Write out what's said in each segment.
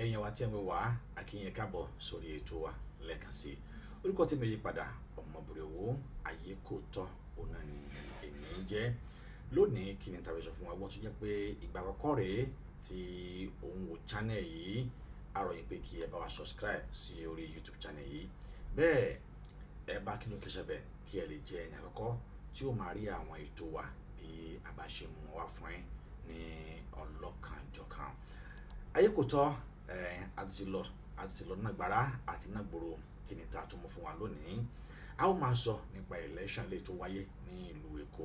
ẹ̀yin wa tí ẹ ń wò wá akínyìn káàbọ̀ sórí ètò wa lẹ́ẹ̀kan sí orúkọ tí mi yí padà ọmọbìnrin owó Ayekooto ọ̀nà ni èmi ń jẹ́ lónìí kí ni tàbí sọ fún wa wọ́n tún jẹ́ pé ìgbà àkọ́kọ́ rèé tí òun wò channel yìí àròyìn pé kí ẹ bá wa subscribe sí orí YouTube channel yìí bẹ́ẹ̀ ẹ bá kí ló kí sẹ́bẹ̀ kí ẹ lè jẹ́ ẹni àkọ́kọ́ tí ó máa rí àwọn ètò wa bí a bá ṣe mú wá fún ẹ ní ọlọ́kanjọ̀kan. Ayekooto àti lọ nàgbàrá àti nàgbòrò kí ni ta tún mú fún wa lónìí. A ó máa sọ nípa election lè tó wáyé ní ìlú Èkó.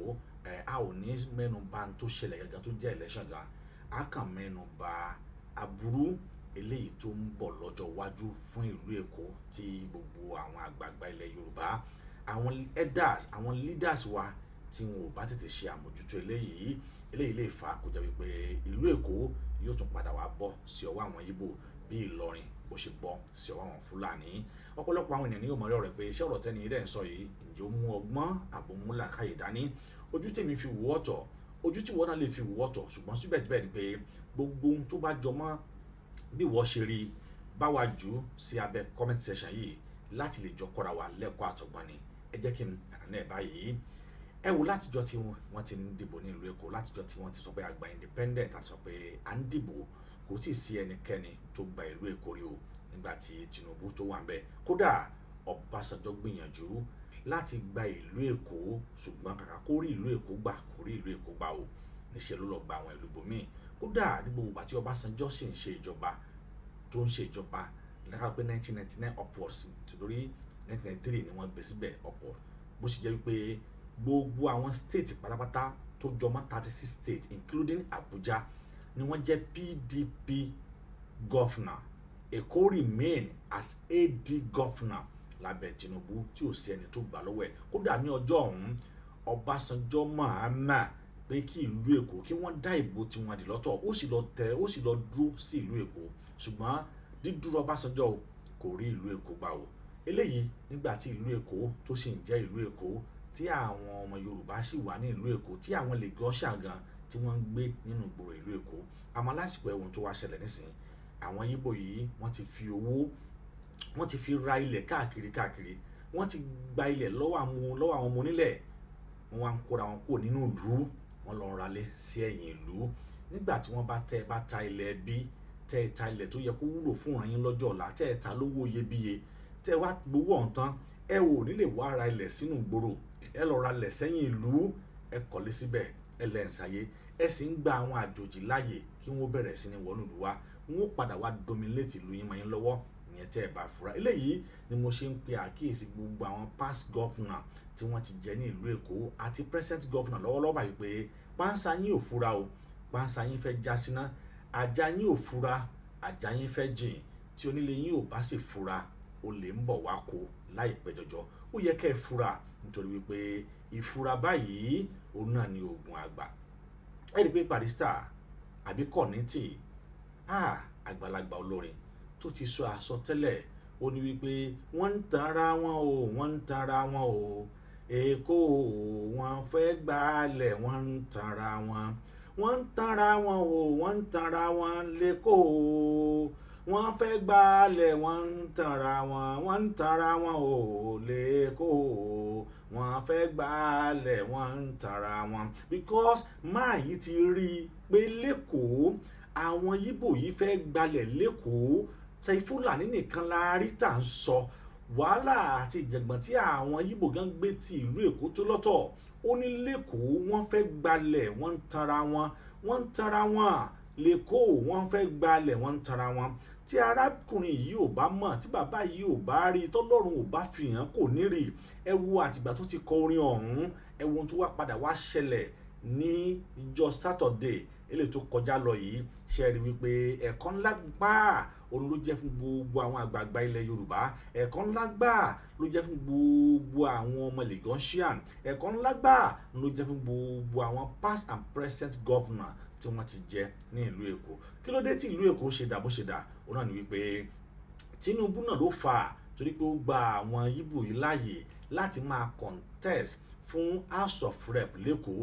A ò ní mẹ́nu bà tó ṣẹlẹ̀ gẹ́gẹ́ tó jẹ́ election gan. A kàn mẹ́nu bà aburú eléyìí tó ń bọ̀ lọ́jọ́ iwájú fún ìlú Èkó tí gbogbo àwọn àgbààgbà ilẹ̀ Yorùbá, àwọn elders, àwọn leaders wa tí wọn ò bá tètè ṣe àmójútó eléyìí lè fà kó jẹ́ wípé ìlú Èkó yóò tún padà wá bọ́ sí ọwọ́ àwọn Ìgbò bí Ìlọrin bó ṣe bọ́ sí ọwọ́ àwọn Fúlàní. Ọ̀pọ̀lọpọ̀ àwọn ènìyàn ní yóò mọ̀ rí ọ̀rọ̀ pé iṣẹ́ ọ̀rọ̀ tẹ́ni rẹ̀ ń sọ yìí ǹjẹ́ ó mú ọgbọ́n àbò mú làákàyè dání. Ojú tèmi fi wò ọ̀tọ̀, ojú tí wọ́n náà lè fi wò ọ̀tọ̀, ṣùgbọ́n síbẹ̀síbẹ̀ ni pé gbogbo ohun tó bá jọ mọ́ bí wọ́n ṣe rí bá wa jù sí abẹ́ comment section yìí láti lè jọ kọ́ra wa lẹ́kọ̀ọ́ àtọ̀gbọ́n ni. Ẹ jẹ́ kí n àná ẹ̀ báyìí. Ẹ wo látijọ́ tí wọ́n ti ń dìbò ní ìlú Èkó, látijọ́ tí wọ́n ti sọ pé a gba independent àti sọ pé à ń dìbò, kò tí ì sí ẹnikẹ́ni tó gba ìlú Èkó rí o nígbà tí Tinubu tó wà ń bẹ̀. Kódà Ọbásanjọ́ gbìyànjú láti gba ìlú Èkó, ṣùgbọ́n kàkà kó rí ìlú Èkó gbà kò rí ìlú Èkó gbà o, níṣẹ́ ló lọ gba àwọn ìlú bòmíì. Kódà ní gbogbo ìgbà tí Ọbásanjọ́ sì ń ṣe ìjọba tó ń ṣe ìjọba lára pé 1999 upwards torí 1993 ni wọ́n gbé síbẹ̀ upward, bó ṣe jẹ́ wípé gbogbo àwọn state pátápátá tó jọmọ́ 36 states including Abuja ni wọ́n jẹ́ PDP governor. Èkó remain as AD governor lábẹ́ Tinubu tí ò sí ẹni tó gbà lọ́wọ́ ẹ̀. Kódà ní ọjọ́ ọ̀hún Ọbásanjọ́ máa pé kí ìlú Èkó kí wọ́n dá ìbò tí wọ́n dì lọ́tọ̀, ó sì lọ dúró sí ìlú Èkó, ṣùgbọ́n dídúró Ọbásanjọ́ kò rí ìlú Èkó gbà o. Eléyìí nígbà tí ìlú Èkó tó sì ń jẹ́ ìlú Èkó tí àwọn ọmọ Yorùbá sì wà ní ìlú Èkó tí àwọn lè gọ́ṣà gan tí wọ́n ń gbé nínú ìgboro ìlú Èkó. Àmọ́ lásìkò ẹ̀wọ̀n tó wá ṣẹlẹ̀ nísìnyí àwọn Ìgbò yìí wọ́n ti fi owó, wọ́n ti fi ra ilẹ̀ káàkiri, wọ́n ti gba ilẹ̀ lọ́wọ́ àwọn ọmọ onílẹ̀, wọ́n wá ń kóra wọn kúrò nínú ìlú, wọ́n lọ ralé sí ẹ̀yìn ìlú. Nígbà tí wọ́n bá ta ilẹ̀ bí ta ilẹ̀ tó yẹ kó wúlò fún ìran yín lọ́jọ́ ọ̀la, ta lówó iyebíye, wá gbowó ọ̀hún tán, ẹ ò ní lè wá ra ilẹ̀ sínú ìgboro, ẹ lọ ra ilẹ̀ sẹ́yìn ìlú, ẹ kọ́lé síbẹ̀, ẹ lẹ́ǹsáyé, ẹ sì ń gba àwọn àjòjì láàyè kí wọ́n bẹ̀rẹ̀ sí ní wọnú ìlú wa, wọ́n padà wá dominate ìlú yín mọ́ yín lọ́wọ́, ìyẹn tẹ́ ẹ bá fura. Eléyìí ni mo ṣe ń pe àkíyèsí gbogbo àwọn past governor tí wọ́n ti jẹ ní ìlú Èkó àti present governor lọ́wọ́lọ́wọ́ báyìí pé pánsá yín ò fura o, pánsá yín fẹ́ já síná, ajá yín ò fura, ajá yín fẹ́ jìn, tí onílé yín ò bá sì fura olè ń bọ̀ wá kó láìpẹ́ jọjọ. Ó yẹ kẹ́ ẹ fura nítorí wípé ìfura báyìí òun náà ni oògùn àgbà. Ẹ rí i pé Barrister àbí Kọ̀nítì àgbàlagbà olórin tó ti sọ àsọtẹ́lẹ̀, ó ní wípé wọ́n ń tanra wọn o, wọ́n ń tanra wọn o, Èkó wọ́n fẹ́ gbàálẹ̀, wọ́n ń tanra wọn, wọ́n ń tanra wọn o, wọ́n ń tanra wọn l'Èkó, wọ́n fẹ́ gbàálẹ̀, wọ́n ń tanra wọn, wọ́n ń tanra wọn o l'Èkó, wọ́n fẹ́ gbàálẹ̀, wọ́n ń tanra wọn. Because máa yìí ti rí i pé l'Èkó àwọn Ìgbò yìí fẹ́ gbalẹ̀ l'Èkó, tẹ Fúlàní nìkan la rí tà ń sọ. Wàhálà àti ìjàngbọ̀n tí àwọn Ìgbò gan gbé ti ìlú Èkó tó lọ́tọ̀, ó ní l'Èkó wọ́n fẹ́ gbalẹ̀, wọ́n ń tanra wọn, wọ́n ń tanra wọn l'Èkó, wọ́n fẹ́ gbalẹ̀, wọ́n ń tanra wọn. Tí arákùnrin yìí ò bá mọ̀, tí bàbá yìí ò bá rí, tọ́lọ́run ò bá fi hàn kò ní rí. Ẹ wo àtìgbà tó ti kọ orin ọ̀hún, ẹ wo ohun tó wá padà wá ṣẹlẹ̀ ní ìjọ Saturday eléyìí tó kọjá lọ yìí. Ṣe rí wípé ẹ̀kọ́ ńlá gbáà òun ló jẹ́ fún gbogbo àwọn àgbààgbà ilẹ̀ Yorùbá, ẹ̀kọ́ ńlá gbáà ló jẹ́ fún gbogbo àwọn ọmọ Lagosian, ẹ̀kọ́ ńlá gbáà ló jẹ́ fún gbogbo àwọn past and present governor tí wọ́n ti jẹ ní ìlú Èkó. Kí ló dé tí ìlú Èkó ṣe dà bó ṣe dà? Òun náà ni wípé Tinubu náà ló fà á, torí pé ó gba àwọn Ìgbò yìí láàyè láti máa contest fún House of Rep l'Èkó,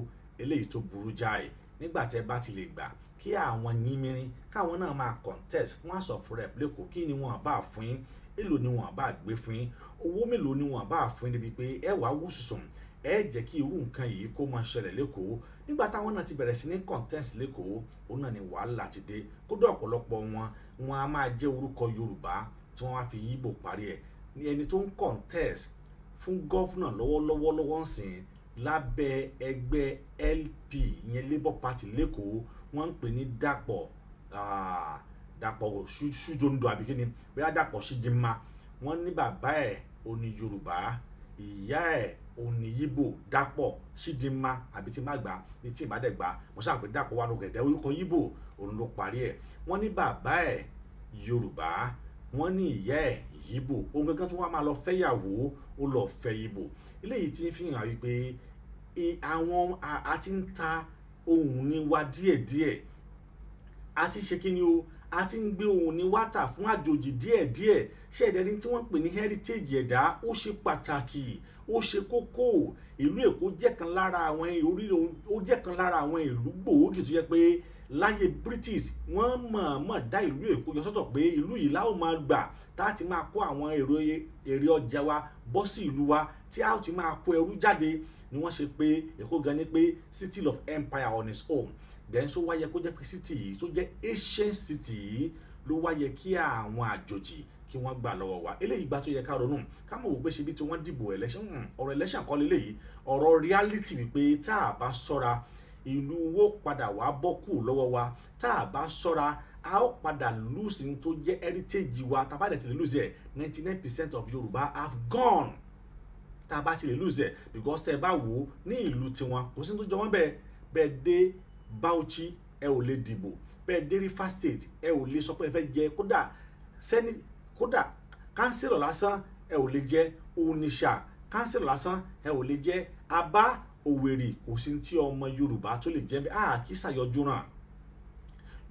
eléyìí tó burú jáì. Nígbà tí ẹ bá ti lè gbà kí àwọn yínmírín káwọn náà máa contest fún House of Rep lẹ́kọ̀ọ́ kí ni wọ́n bá fún yín èlò ni wọ́n bá gbé fún yín owó mélòó ni wọ́n bá fún yín débi pé ẹ wàá wú sùsùn ẹ jẹ́ kí irú nǹkan yìí kó máa ṣẹlẹ̀ lẹ́kọ̀ọ́ nígbà táwọn náà ti bẹ̀rẹ̀ sí ní contest lẹ́kọ̀ọ́ òun náà ni wàhálà ti dé kódà ọ̀pọ̀lọpọ̀ wọn a máa jẹ́ orúkọ Yorùbá tí wọ́n wá fi Yíbò parí ẹ̀ ní ẹni tó ń contest fún gọ́fúnà lọ́wọ́lọ́wọ́ ń sìn lábẹ́ ẹgbẹ́ LP ìyẹn Labour Party lẹ́kọ̀ọ́ wọ́n ń pè ní Dàpọ̀ Ṣújòǹdò àbí kíni bóyá Dàpọ̀ Ṣídìmá wọ́n ní bàbá ẹ̀ ó ní Yorùbá ìyá ẹ̀ ó ní Yíbò Dàpọ̀ Ṣídìmá àbí tí má gbà ní tí ìbá dẹ̀ gbà mo ṣáà pé Dàpọ̀ wà lókè ẹ̀dẹ́ orúkọ Yíbò òun ló parí ẹ̀ wọ́n ní bàbá ẹ̀ Yorùbá wọ́n ní ìyá ẹ̀ Yíbò òun gangan tó wá máa lọ fẹ́yàwó ó lọ fẹ́ Yíbò eléyìí tí ń fi hàn wípé àwọn àti ń ta ohun ní wa díẹ̀díẹ̀ àti ṣe kí ni o àti ń gbé ohun ní wá tà fún àjòjì díẹ̀díẹ̀ ṣé ẹ̀dẹ́ni tí wọ́n pè ní heritage ẹ̀dá ó ṣe pàtàkì ó ṣe kókó ìlú Èkó jẹ́ kan lára àwọn ìlú gbòógì tó yẹ pé láyé British wọ́n mọ̀ọ́mọ̀ dá ìlú Èkó yọ sọ́tọ̀ pé ìlú yìí láwọn máa gbà tá a ti máa kó àwọn èrè ọjà wa bọ́ sí ìlú wa tí a ti máa kó ẹrú jáde ni wọ́n ṣe pé Èkó gan ni pé city of empire on its own then so wá yẹ kó jẹ́ pé city yìí tó jẹ́ ancient city yìí ló wá yẹ kí àwọn àjòjì kí wọ́n gbà lọ́wọ́ wa eléyìí gbà tó yẹ ká ronú ká mọ̀ wò pé ṣe bí tí wọ́n dìbò election ọ̀rọ̀ election kọ́ leléyìí ọ̀rọ̀ reality wípé tá a bá ṣọ́ra ìlú wo padà wá bọ́ kù lọ́wọ́ wa tá a bá ṣọ́ra a ó padà lose ní tó jẹ́ heritage wa tá a bá dẹ̀ ti lè lose ẹ̀ 99% of Yorùbá have gone tá a bá ti lè lose ẹ̀ because tẹ́ ẹ bá wò ó ní ìlú tiwọn kò sí tó jọ wọ́n bẹ́ẹ̀ dé Bauchi ẹ ò lè dìbò bẹ́ẹ̀ dé Rivers State ẹ ò lè sọ pé ẹ fẹ́ jẹ kódà kánsílọ̀ lásán ẹ ò lè jẹ Onitsha kánsílọ̀ lásán ẹ ò lè jẹ Aba Òwèrì kò sí tí ọmọ Yorùbá tó lè jẹ bẹ́ẹ̀ kí sàyọjú ràn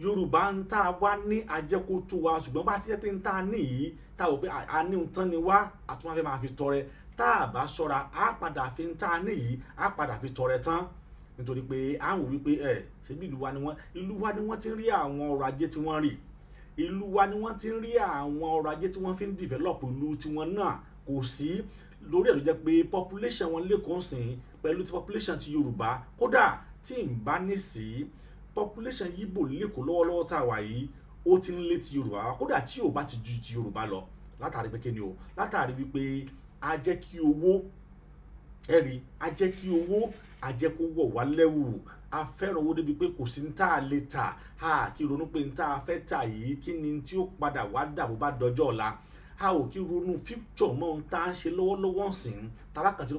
Yorùbá ń tá a wá ní Ayekooto wa ṣùgbọ́n bá ti jẹ́ pé ń tá a ní yìí tá a wò pé a ní ń tán ni wá àtúnwá máa fi tọrẹ tá a bá ṣọ́ra á padà fi ń tá a ní yìí á padà fi tọrẹ tán nítorí pé à ń wò wípé ṣebí ìlú wa ni wọ́n ti ń rí àwọn ọrọ̀ ajé tí wọ́n rí ìlú wa ni wọ́n ti ń rí àwọn ọrọ̀ ajé tí wọ́n fi ń develop ìlú tiwọn náà kò sí lórí ẹ̀ ló jẹ́ pé population wọn lẹ́kọ̀ọ́ sìn pẹ̀lú ti population ti Yorùbá kódà tí ń bá ní sí population Yíbò lẹ́kọ̀ọ́ lọ́wọ́lọ́wọ́ tá a wà yìí ó ti ń lé ti Yorùbá kódà tí ò bá ti ju ti Yorùbá lọ látàrí pé kíni o látàrí wípé a jẹ́ kí owó a jẹ́ kó wọ̀ wá lẹ́wù a fẹ́ràn owó débi pé kò sí ní tá a lè tà kí ronú pé ní tá a fẹ́ tà yìí kí ni tí ó padà wá dà bó bá dọjọ́ ọ̀la a ò kí ronú future mọ́ ohun tá a ń ṣe lọ́wọ́lọ́wọ́ sìn tabaka tí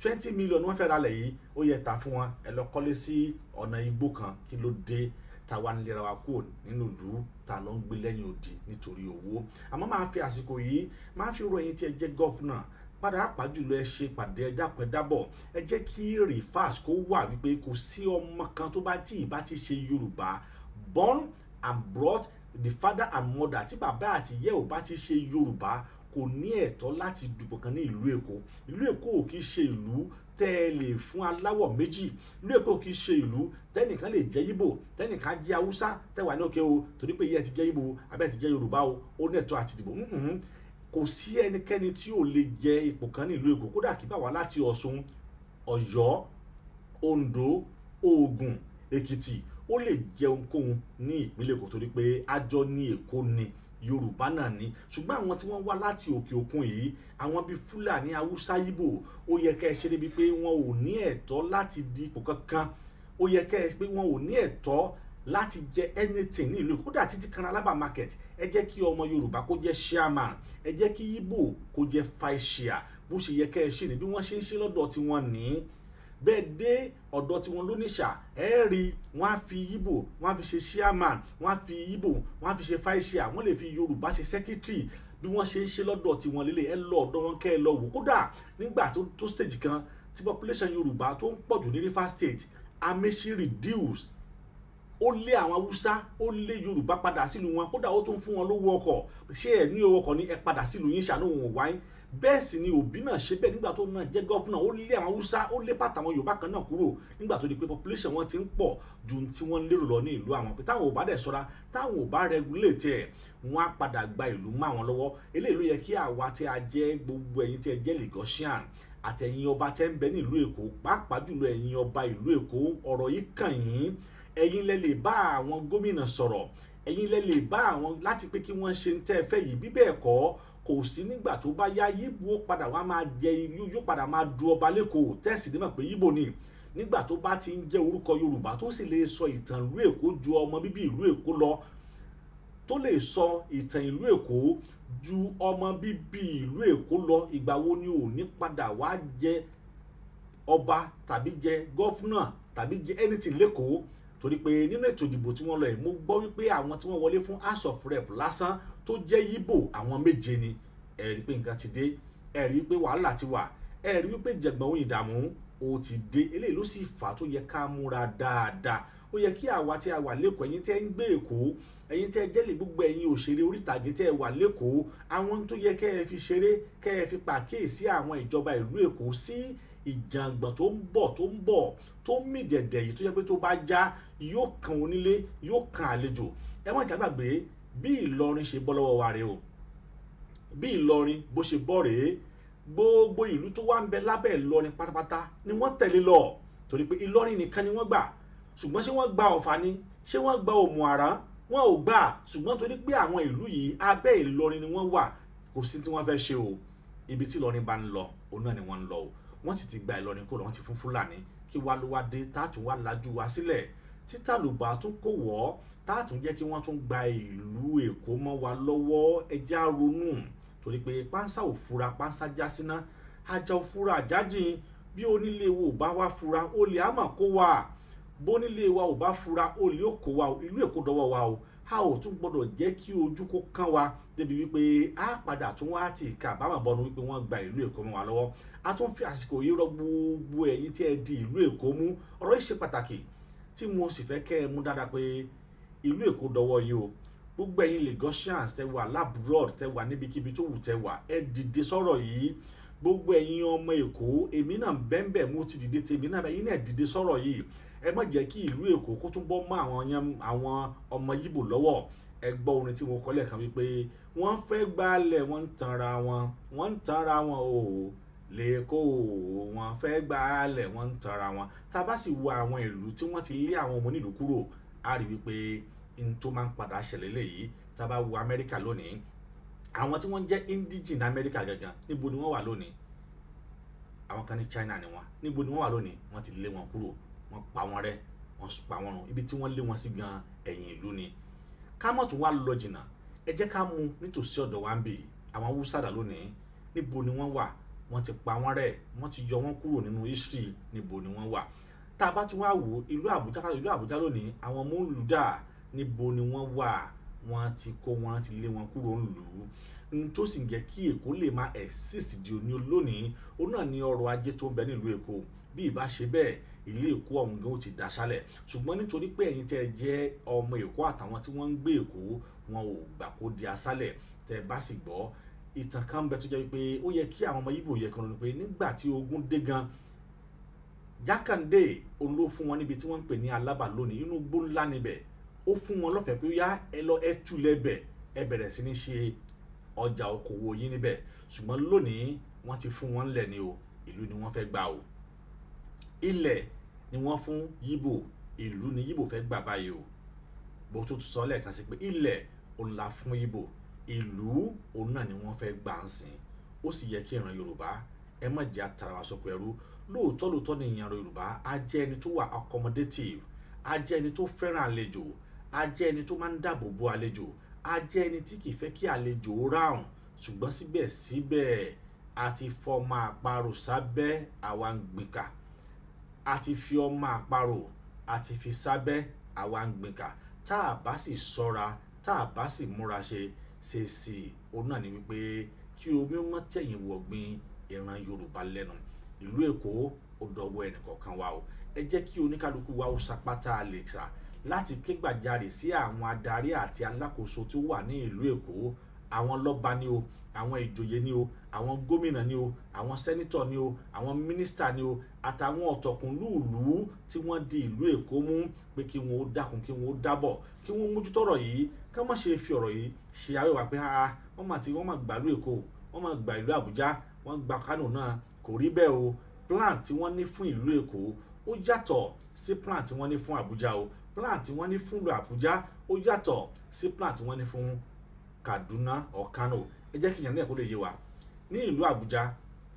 20 million wọ́n fẹ́ ra lẹ̀ yìí ó yẹ ta fún wọn ẹ lọ kọ́lé sí ọ̀nà igbó kan kí ló dé táwa nílera wa kúrò nínú ìlú ta ló ń gbé lẹ́yìn odi nítorí owó àmọ́ máa fi àsìkò yìí máa fi ròyìn tí ẹ jẹ́ gọ́fúnà padà pàjùlọ ẹ ṣe pàdé ẹjá pẹ dábọ̀ ẹ jẹ́ kí rìfáàs kó wà wípé kò sí ọmọ kan tó bá tí ì bá ti ṣe Yorùbá born and brought the father and mother tí bàbá àti ìyá ò bá ti ṣe Yorùbá kò ní ẹ̀tọ́ láti dùbò kan ní ìlú Èkó ò kì í ṣe ìlú tẹ́ ẹ lè fún aláwọ̀ méjì ìlú Èkó kì í ṣe ìlú tẹ́nìkan lè jẹ́ Yíbò tẹ́nìkan jẹ́ Haúsá tẹ́wà ní òkè o torí pé ìyá ẹ ti jẹ́ Yíbò abẹ́ ti jẹ́ Yorùbá o ó ní ẹ̀tọ́ àti dìbò kò sí ẹnikẹ́ni tí ò lè jẹ ipò kan ní ìlú Èkó kódà kí bá wá láti Ọ̀ṣun Ọ̀yọ́ Oǹdó Ògùn Èkìtì ó lè jẹ ohunkóhun ní ìpínlẹ̀ Èkó torí pé àjọ ní Èkó ni Yorùbá náà ni ṣùgbọ́n àwọn tí wọ́n wá láti òkè òkun yìí àwọn bíi Fúlàní Haúsá Yíbò ó yẹ kẹ́ ẹ ṣe débi pé wọn ò ní ẹ̀tọ́ láti di ipò kankan ó yẹ kẹ́ ẹ pé wọn ò ní ẹ̀tọ́ láti jẹ anything ní ìlú kódà títí kan Alábà market ẹ jẹ́ kí ọmọ Yorùbá kó jẹ́ chairman ẹ jẹ́ kí Yíbò kó jẹ́ vice chair bó ṣe yẹ kẹ́ ẹ ṣe ni bí wọ́n ṣe ń ṣe lọ́dọ̀ tí wọ́n ní bẹ́ẹ̀ dé ọ̀dọ̀ tí wọ́n lóníṣà ẹ rí wọ́n á fi Yíbò wọ́n á fi ṣe chairman wọ́n á fi Yíbò wọ́n á fi ṣe vice chair wọ́n lè fi Yorùbá ṣe secretary bí wọ́n ṣe ń ṣe lọ́dọ̀ tí wọ́n lélẹ̀ ẹ lọ ọ̀dọ̀ wọn kẹ́ ẹ lọ wò kódà nígbà tó stage kan tí population Yorùbá tó ń pọ̀jù ní Rivers State Amaechi reduce ó lé àwọn Haúsá ó lé Yorùbá padà sílùú wọn kódà ó tún fún wọn lówó ọkọ̀ ṣé ẹ ní owó ọkọ̀ ní ẹ padà sílùú yín ṣàánú òun wáyé bẹ́ẹ̀ sì ni Obi náà ṣe bẹ́ẹ̀ nígbà tó náà jẹ́ gọ́fúnà ó lé àwọn Haúsá ó lé pàtàkì àwọn Yorùbá kan náà kúrò nígbà tó di pé population wọn ti ń pọ̀ ju tí wọ́n lérò lọ ní ìlú àwọn pé táwọn ò bá dẹ̀ ṣọ́ra táwọn ò bá regulate ẹ̀ wọ́n á padà gba ìlú mọ́ àwọn lọ́wọ́. Eléyìí ló yẹ kí àwa tí a jẹ́ gbogbo ẹ̀yin tí ẹ jẹ́ Lagosian àtẹ̀yin ọba tẹ́ ń bẹ ní ìlú Èkó pàápàá jùlọ ẹ̀yin ọba ìlú Èkó ọ̀rọ̀ yìí kàn yín. Ẹ̀yin lẹ lè bá àwọn gómìnà sọ̀rọ̀, ẹ̀yin lẹ lè bá àwọn láti pé kí wọ́n ṣe ń tẹ́ fẹ́ yìí. Bí bẹ́ẹ̀ kọ́ kò sí nígbà tó bá yá Yíbò padà wá máa jẹ ìlú yóò padà máa du ọba lẹ́kọ̀ọ́ tẹ́sí ní mọ̀ pé Yíbò ni nígbà tó bá ti ń jẹ́ orúkọ Yorùbá tó sì lè sọ ìtàn ìlú Èkó ju ọmọ bíbí ìlú Èkó lọ, tó lè sọ ìtàn ìlú Èkó ju ọmọ bíbí ìlú Èkó lọ. Ìgbà wo ni ò ní padà wá jẹ ọba tàbí jẹ gọ́fúnà tàbí jẹ anything lẹ́kọ̀ọ́? Torí pé nínú ètò ìdìbò tí wọ́n lọ yìí mo gbọ́ wípé àwọn tí wọ́n wọlé fún House of Rep lásán tó jẹ́ Yíbò àwọn 7 ni. Ẹ rí pé nǹkan ti dé, ẹ rí pé wàhálà ti wà, ẹ rí pé jẹ̀gbọ́n ohun ìdààmú ó ti dé. Eléyìí ló sì fà á tó yẹ ká múra dáadáa. Ó yẹ kí àwa tí a wà lẹ́kọ̀ọ́, ẹ̀yin tẹ́ ń gbé Èkó, ẹ̀yin tẹ́ jẹ́ lè gbogbo ẹ̀yin òṣèré orí ìtàgé tẹ́ wà lẹ́kọ̀ọ́, àwọn tó yẹ kẹ́ ẹ fi ṣeré, kẹ́ ẹ fi pàkíyèsí àwọn ìjọba ìlú Èkó sí ìjàngbọ̀n tó ń bọ̀ tó ń mì dẹ̀dẹ̀ yìí tó yẹ pé tó bá já yóò kan onílé yóò kan àlejò. Ẹ má jà gbàgbé bí Ìlọrin ṣe bọ́ lọ́wọ́ wa rèé o, bí Ìlọrin bó ṣe bọ́ rèé. Gbogbo ìlú tó wà ń bẹ lábẹ́ Ìlọrin pátápátá ni wọ́n tẹ̀lé lọ torí pé Ìlọrin nìkan ni wọ́n gbà. Ṣùgbọ́n ṣé wọ́n gba Ọ̀fà ni, ṣé wọ́n gba Òmù-àrán? Wọn ò gbà. Ṣùgbọ́n torí pé àwọn ìlú yìí abẹ́ Ìlọrin ni wọ́n wà, kò sí tí wọ́n fẹ́ ṣe o. Ibi tí Ìlọrin bá ń lọ òun náà ni wọ́n ń lọ o. Wọ́n sì ti gba Ìlọrin kúrò, wọ́n ti fún Fúlàní. Kí wá ló wá dé táàtún wá lajú wa sílẹ̀ títà ló bá tún kó wọ́ táàtún jẹ́ kí wọ́n tún gba ìlú Èkó mọ́ wa lọ́wọ́. Ẹjẹ́ á ronú torí pé pánsá ò fura pánsá já síná, ajá ò fura àjájìn. Bí onílé wo ò bá wá fura olè á mà kó wa, bónílé wa ò bá fura olè ó kó wa. Ìlú Èkó dọwọ́ wa o. A ò tún gbọdọ̀ jẹ́ kí ojú kó kán wa débi wípé a padà tún wá ti ìka àbámọ̀ bọ́nu wípé wọ́n gba ìlú Èkó mọ́ wa lọ́wọ́. A tún fi àsìkò yìí rọ gbogbo ẹ̀yin tí ẹ di ìlú Èkó mú. Ọ̀rọ̀ yìí ṣe pàtàkì tí mo sì fẹ́ kẹ́ ẹ mú dáadáa pé ìlú Èkó dọwọ́ yìí o. Gbogbo ẹ̀yin Lagosians tẹ́ wà labroad tẹ́ wà níbikíbi tó wù tẹ́ wà, ẹ dìde sọ̀rọ̀ yìí. Gbogbo ẹ̀yin ọmọ Èkó, èmi náà bẹ́ẹ̀ mo ti dìde tèmi náà, ẹ̀yin náà dìde sọ̀rọ̀ yìí. Ẹ má jẹ́ kí ìlú Èkó kó tún bọ́ mọ́ àwọn ọmọ Yíbò lọ́wọ́. Ẹ gbọ́ orin tí mo kọ lẹ́ẹ̀kan wípé wọ́n fẹ́ gbálẹ̀ wọ́n ń tanra wọn o lẹ́kọ̀ọ́, wọ́n fẹ́ gbálẹ̀ wọ́n ń tanra wọn. Tá a bá sì wo àwọn ìlú tí wọ́n ti lé àwọn ọmọ onílùú kúrò, a rí wípé n tó máa ń padà ṣẹlẹ̀ léyìí. Tá a bá wo Amẹ́ríkà lónìí, àwọn tí wọ́n jẹ́ indigene Amẹ́ríkà gangan níbo ni wọ́n wà lónìí? Àwọn kan ní China ni wọ́n. Níbo ni wọ́n wà lónìí? Wọ́n ti lé wọn kúrò, wọ́n pa wọn rẹ́, wọ́n pa wọn run. Ibi tí wọ́n lé wọn sí gan ẹ̀yìn ìlú ni. Ká mọ̀ tún wá lọ jìnnà, ẹ jẹ́ ká mú nítòsí ọ̀dọ̀ wa ń bì. Àwọn Haúsá dà lónìí, níbo ni wọ́n wà? Wọ́n ti pa wọ́n rẹ́, wọ́n ti yọ wọ́n kúrò nínú history. Níbo ni wọ́n wà? Tá a bá tún wá wò ìlú Àbújá lónìí, àwọn Mọ́lúdà níbo ni wọ́n wà? Wọ́n ti kó wọn, ti lé wọn kúrò nílùú. N tó sì ń jẹ́ kí Èkó lè máa exist di òní olónìí, ó náà ní ọrọ̀ ajé tó ń bẹ nílùú Èkó. Bí ìbá ṣe bẹ́ẹ̀ ilé Èkó ọ̀hún gan ó ti daṣálẹ̀. Ṣùgbọ́n nítorí pé ẹ̀yin tẹ́ jẹ́ ọmọ Èkó àtàwọn tí wọ́n ń gbé Èkó, wọn ò gbà kó di aṣálẹ̀. Tẹ́ bá sì gbọ́ ìtàn kan bẹ tó jẹ́ wípé ó yẹ kí àwọn ọmọ Yíbò yẹ kan ronú pé nígbà tí ogun dé gan, Jákàndé òun ló fún wọn níbi tí wọ́n ń pè ní Alábà lónìí, inú igbó ńlá níbẹ̀. Ó fún wọn lọ́fẹ̀ẹ́ pé ó yá ẹ lọ ẹ tú lẹ́bẹ̀, ẹ bẹ̀rẹ̀ sí ní ṣe ọjà okòwò yín níbẹ̀. Ṣùgbọ́n lónìí wọ́n ti fún wọn lẹ̀ ni o, ìlú ni wọ́n fẹ́ gbà o. Ilẹ̀ ni wọ́n fún Yíbò, ìlú ni Yíbò fẹ́ gbà báyìí o. Bó tó sọ lẹ́ẹ̀kan sí pé ilẹ̀ òun la fún Yíbò, ìlú òun náà ni wọ́n fẹ́ gbà ń sìn. Ó sì yẹ kí ìran Yorùbá ẹ má jẹ́ àtàrà wa sọ̀kò ẹrú. Lóòótọ́ ni ìran Yorùbá á jẹ́ ẹni tó wà accommodative, á jẹ́ ẹni tó fẹ́ràn àlejò, á jẹ́ ẹni tó máa ń dáàbò bo àlejò, á jẹ́ ẹni tí kìí fẹ́ kí àlejò ráhùn. Ṣùgbọ́n síbẹ̀síbẹ̀ a ti fọmọ àparò sábẹ́ àwa ń gbìkà, a ti fi ọmọ àparò a ti fi sábẹ́ àwa ń gbìkà. Tá a bá sì ṣọ́ra, tá a bá sì múra ṣe sí òun náà ni wípé kí omi mọ́ tẹ̀yìn wọ̀gbìn ìran Yorùbá lẹ́nu. Ìlú Èkó ó dọwọ́ ẹnìkọ̀ọ̀kan wa o. Ẹ jẹ́ kí oníkálukú wa ó sapátá àlèṣà láti ké gbàjarè sí àwọn adarí àti alákòóso tó wà ní ìlú Èkó àwọn lọ́ba ni o, àwọn ìjòyè ni o, àwọn gómìnà ni o, àwọn sẹ́nítọ̀ ni o, àwọn mínísítà ni o, àtàwọn ọ̀tọ̀kùnlúùlú tí wọ́n di ìlú Èkó mú pé kí wọ́n ó dákun kí wọ́n ó dábọ̀ kí wọ́n mójútó ọ̀rọ̀ yìí ká má ṣe fi ọ̀rọ̀ yìí ṣe àwẹ̀wà pé wọ́n máa gbà ìlú Èkó, wọ́n máa gbà ìlú Àbújá, wọ́n gba Kánò náà. Kò rí bẹ́ẹ̀ o. Plan tí wọ́n ní fún ìlú Èkó ó yàtọ̀ sí plan tí wọ́n ní fún Àbújá o. Plan tí wọ́n ní fún ìlú Àbújá ó yàtọ̀ sí plan tí wọ́n ní fún Kaduna or Kano. Ẹ jẹ́ kí ìyẹn náà kó lè yé wa. Ní ìlú Àbújá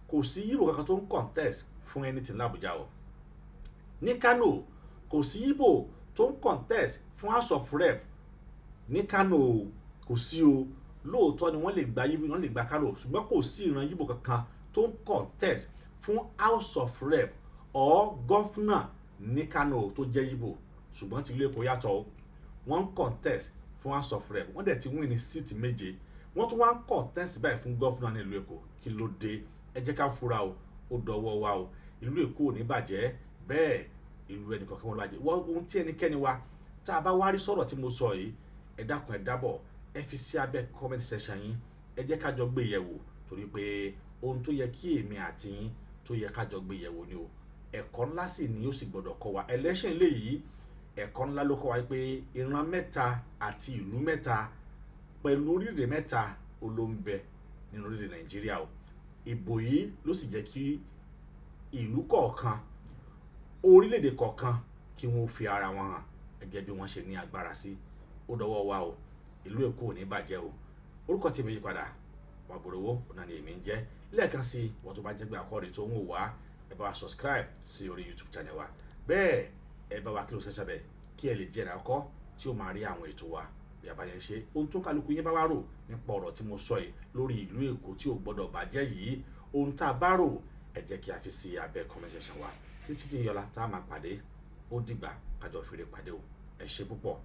kò sí Ìgbò kankan tó ń contest fún anything l'Àbújá o. Ní Kano kò sí Ìgbò tó ń contest fún House of Rep. Ní Kano kò sí o. Lóòótọ́ ni wọ́n lè gba Ìgbò, wọ́n lè gba Kano, ṣùgbọ́n kò sí ìran Ìgbò kankan tó ń contest fún House of Rep or governor ní Kano tó jẹ́ Ìgbò. Ṣùgbọ́n ti ìlú Èkó yàtọ̀ o. Wọ́n ń contest fún House of Rep, wọ́n dẹ̀ ti win ní seat 7. Wọ́n tún wá ń contest báyìí fún governor ní ìlú Èkó. Kí ló dé? Ẹ jẹ́ ká fura o. Ó dọwọ́ wa o. Ìlú Èkó ò ní bàjẹ́, bẹ́ẹ̀ ìlú ẹnìkankan wọn bàjẹ́. Ohun tí ẹnikẹ́ni wa tá a bá wá rí sọ̀rọ̀ tí mo sọ yìí, ẹ dákun ẹ dábọ̀ ẹ fi sí abẹ́ comment section yín. Ẹ jẹ́ ká jọ gbé yẹ̀wò torí pé ohun tó yẹ kí èmi àti yín tó yẹ ká jọ gbé yẹ̀wò ni o. Ẹ̀kọ́ ńlá sì ni ó sì gbọ́dọ̀ kọ́ wa. Election eléyìí ẹ̀kọ́ ńlá ló kọ́ wa pé ìran mẹ́ta àti ìlú mẹ́ta pẹ̀lú orílẹ̀-èdè mẹ́ta olóńbẹ nínú orílẹ̀-èdè Nàìjíríà o. Ìbò yìí ló sì jẹ́ kí ìlú kọ̀ọ̀kan, orílẹ̀-èdè kọ̀ọ̀kan kí wọ́n fi ara wọn hàn gẹ́gẹ́ bí wọ́n ṣe ní agbára sí. Ó dọwọ́ wa o. Ìlú Èkó ò ní bàjẹ́ o. Orúkọ tí mi yí padà Waborowo ọ̀nà ni èmi ń jẹ́. Lẹ́ẹ̀kan sí wọ́n tó bá jẹ́ pé àkọ́rẹ́ tó ń wò wá, ẹ bá wa subscribe sí orí YouTube channel wa. Bẹ́ẹ̀ ẹ bá wa kí ló ṣe sábẹ́ kí ẹ lè jẹ́ ìràkọ́ tí ó máa rí àwọn ètò wa bí a bá yẹn ṣe. Ohun tó kálukú yín bá wá rò nípa ọ̀rọ̀ tí mo sọ yìí lórí ìlú Èkó tí ò gbọ́dọ̀ bàjẹ́ yìí, ohun tá a bá rò ẹ jẹ́ kí a fi sí abẹ́ comment section wa. Títí di ọ̀la tá a máa pàdé, ó dìgbà kájọ fèrè pàdé o. Ẹ ṣé púpọ̀.